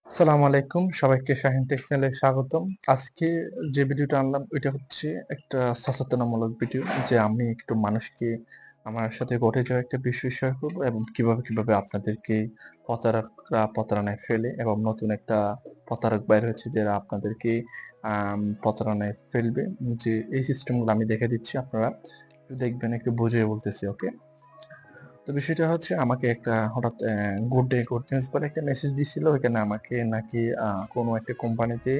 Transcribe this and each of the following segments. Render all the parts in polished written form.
আসসালামু আলাইকুম। সবাইকে শাহিন টেক চ্যানেলে স্বাগতম। আজকে যে ভিডিওটা আনলাম ওইটা হচ্ছে একটা সচেতনামূলক ভিডিও, যে আমি একটু মানুষকে আমার সাথে ঘটে যাওয়া একটা বিষয় শেয়ার করব এবং কিভাবে আপনাদেরকে প্রতারকরা প্রতারণায় ফেলে এবং নতুন একটা প্রতারক বাইর হয়েছে যারা আপনাদেরকে প্রতারণায় ফেলবে। যে এই সিস্টেমগুলো আমি দেখে দিচ্ছি, আপনারা একটু দেখবেন, একটু বুঝিয়ে বলতেছি, ওকে? তো বিষয়টা হচ্ছে, আমাকে একটা হঠাৎ গুড ডে গুড নিউজ বলে একটা মেসেজ দিছিল। ওইখানে আমাকে নাকি কোনো একটা কোম্পানিতে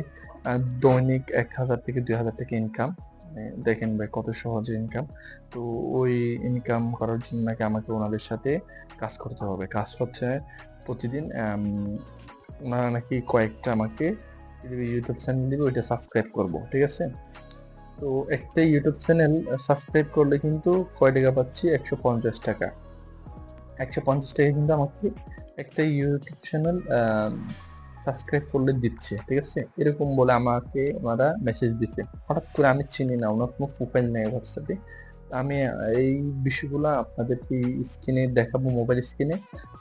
দৈনিক ১,০০০ থেকে ২,০০০ টাকা ইনকাম। দেখেন ভাই কত সহজে ইনকাম। তো ওই ইনকাম করার জন্য নাকি আমাকে ওনাদের সাথে কাজ করতে হবে। কাজ হচ্ছে প্রতিদিন ওনারা নাকি কয়েকটা আমাকে ইউটিউব চ্যানেল দিবে, ওইটা সাবস্ক্রাইব করব। ঠিক আছে? তো একটা ইউটিউব চ্যানেল সাবস্ক্রাইব করলে কিন্তু কয় টাকা পাচ্ছি? ৳১৫০। ৳১৫০ কিন্তু আমাকে একটা ইউটিউব চ্যানেল সাবস্ক্রাইব করলে দিচ্ছে। ঠিক আছে? এরকম বলে আমাকে ওনারা মেসেজ দিছে। হঠাৎ করে, আমি চিনি না, ওনার কোনো প্রোফাইল নাই WhatsApp এ। আমি এই বিষয়গুলা আপনাদেরকে স্ক্রিনে দেখাবো, মোবাইল স্ক্রিনে।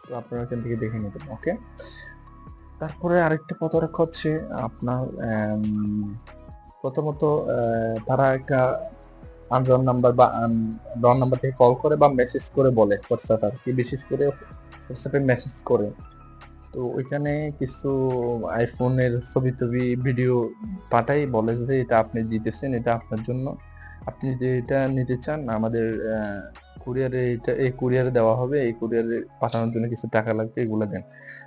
তো আপনারা এখান থেকে দেখে নেবেন। ওকে? তারপরে আরেকটা প্রতারক হচ্ছে আপনার প্রথমত তারা একটা আননোন নাম্বার বা রং নাম্বার থেকে কল করে বা মেসেজ করে বলে WhatsApp আরকি। বিশেষ করে WhatsApp এ মেসেজ করে। তো ওইখানে কিছু আইফোনের ছবি-টবি, ভিডিও পাঠাই, বলে যে এটা আপনি দিতেছেন, এটা আপনার জন্য। আপনি যে এটা নিতে চান, আমাদের কুরিয়ারে এটা এই কুরিয়ারে দেওয়া হবে। এই কুরিয়ারে পাঠানোর জন্য কিছু টাকা লাগবে, এগুলা দেন।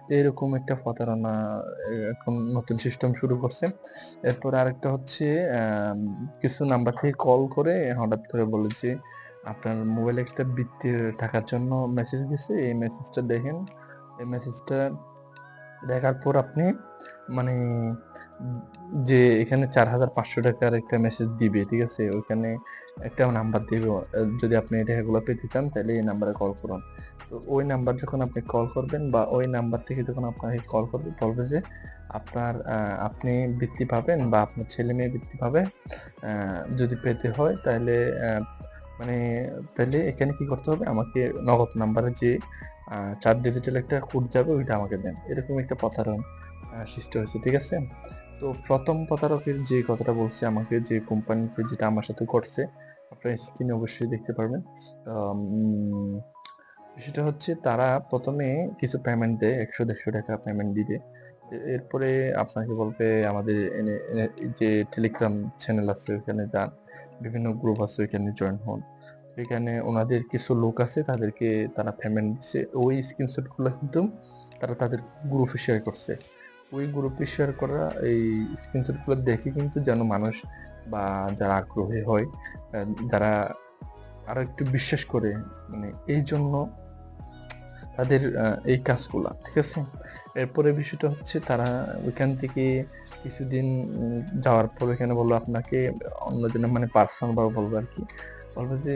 তো এরকম একটা প্রতারণা এখন নতুন সিস্টেম শুরু করছে। এরপরে আরেকটা হচ্ছে কিছু নাম্বার থেকে কল করে হঠাৎ করে বলে যে, আপনার মোবাইলে একটা বৃত্তির টাকার জন্য মেসেজ দিছে। এই মেসেজটা দেখেন। এই মেসেজটা দেখার পর আপনি মানে উম যে এখানে ৳৪,৫০০ একটা মেসেজ দিবে, ঠিক আছে? ওইখানে একটা নাম্বার দিবে। যদি আপনি এই টাকাগুলো পেতে চান তাইলে এই নাম্বারে কল করুন। তো ওই নাম্বার যখন আপনি কল করবেন বা ওই নাম্বার থেকে যখন আপনাকে কল করবে, বলবে যে আপনার আপনি বৃত্তি পাবেন বা আপনার ছেলে-মেয়ে বৃত্তি পাবে। আ যদি পেতে হয় তাইলে মানে তাইলে এখানে কি করতে হবে? আমাকে নগদ নাম্বারে যে ৪ ডিজিটাল একটা কোড যাবে, ওইটা আমাকে দেন। এরকম একটা প্রতারণা সৃষ্টি হয়েছে। ঠিক আছে? তো ১ম প্রতারকের যে কথাটা বলছি, আমাকে যে কোম্পানিতে যেটা আমার সাথে ঘটছে, আপনারা স্ক্রিনে অবশ্যই দেখতে পারবেন। আম সেটা হচ্ছে, তারা ১ম এ কিছু পেমেন্ট দেয়। ৳১০০-১৫০ পেমেন্ট দিবে। এরপরে আপনাকে বলবে আমাদের এনে এ যে টেলিগ্রাম চ্যানেল আছে ওইখানে যান। বিভিন্ন গ্রুপ আছে ওইখানে জয়েন হন। এখানে ওনাদের কিছু লোক আছে, তাদেরকে তারা পেমেন্ট দিছে। ওই স্ক্রিনশট গুলা কিন্তু তারা তাদের গ্রুপে শেয়ার করছে। ওই গ্রুপে শেয়ার করা এই স্ক্রিনশট গুলো দেখে কিন্তু যেন মানুষ বা যারা আগ্রহী হয়, আ যারা আরো একটু বিশ্বাস করে, মানে এইজন্য তাদের এই কাজগুলা। ঠিক আছে? এরপরে বিষয়টা হচ্ছে, তারা ওইখান থেকে কিছুদিন যাওয়ার পর ওইখানে বলল আপনাকে অন্যজনের, মানে পার্সোনাল ভাবে বলবে আরকি। বলবে যে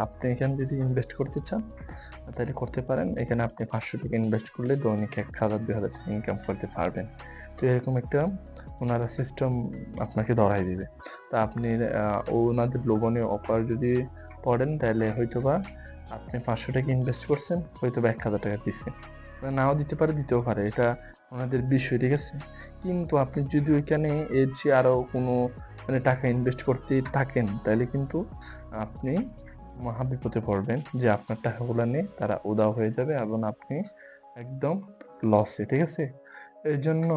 আপনি এখানে যদি ইনভেস্ট করতে চান তাইলে করতে পারেন। এখানে আপনি ৳৫০০ ইনভেস্ট করলে দৈনিক ৳১,০০০-২,০০০ টাকা ইনকাম করতে পারবেন। তো এরকম একটা উনারা সিস্টেম আপনাকে ধরায় দিবে। তো আপনি ওনাদের লোভনীয় অফার যদি পড়েন তাইলে হয়তোবা আপনি ৳৫০০ ইনভেস্ট করছেন, হয়তোবা ৳১,০০০ দিছে। নাও দিতে পারে, দিতেও পারে। এটা ওনাদের বিষয়, ঠিক আছে? কিন্তু আপনি যদি ওইখানে এর চেয়ে আরো কোনো মানে টাকা ইনভেস্ট করতে থাকেন, তাইলে কিন্তু আপনি মহাবিপদে পড়বেন, যে আপনার টাকাগুলা নিয়ে তারা উধাও হয়ে যাবে এবং আপনি একদম লসে, ঠিক আছে? এজন্য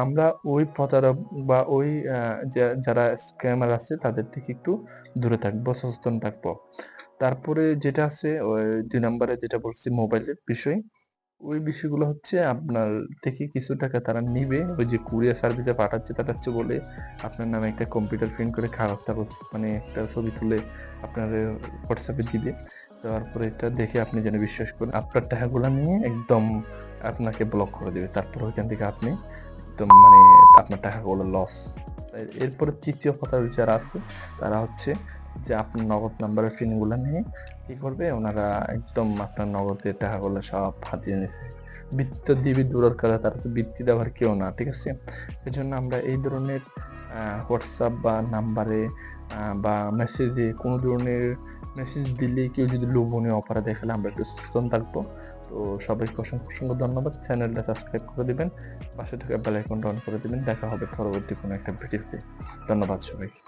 আমরা ওই প্রতারক বা ওই যারা স্ক্যামার আছে তাদের থেকে একটু দূরে থাকবো, সচেতন থাকবো। তারপরে যেটা আছে, ওই ২ নাম্বারে যেটা বলছি মোবাইলের বিষয়, ওই বিষয়গুলো হচ্ছে আপনার থেকে কিছু টাকা তারা নিবে। ওই যে কুরিয়ার সার্ভিসে পাঠাচ্ছে বলে আপনার নামে একটা কম্পিউটার প্রিন্ট করে কাগজ-টাগজ, মানে একটা ছবি তুলে আপনার WhatsApp এ দিবে। দেওয়ার পরে এটা দেখে আপনি যেন বিশ্বাস করেন। আপনার টাকাগুলা নিয়ে একদম আপনাকে ব্লক করে দিবে। তারপর ওইখান থেকে আপনি একদম, মানে আপনার টাকাগুলো লস। এরপরে ৩য় প্রতারক যারা আছে, তারা হচ্ছে যে আপনার নগদ নাম্বারের পিনগুলা নিয়ে কি করবে? ওনারা একদম আপনার নগদের টাকাগুলো সব হাতিয়ে নিছে। বৃত্তি তো দিবে দূরের কথা, তারা তো বৃত্তি দেওয়ার কেউ না। ঠিক আছে? এজন্য আমরা এই ধরনের WhatsApp বা নাম্বারে বা মেসেজে কোনো ধরনের মেসেজ দিলে কেউ যদি লোভনীয় অফারে দেখালে আমরা একটু সচেতন থাকবো। তো সবাইকে অসংখ্য ধন্যবাদ। চ্যানেলটা সাবস্ক্রাইব করে দিবেন, পাশে থাকা বেল আইকনটা অন করে দিবেন। দেখা হবে পরবর্তী কোনো একটা ভিডিওতে। ধন্যবাদ সবাইকে।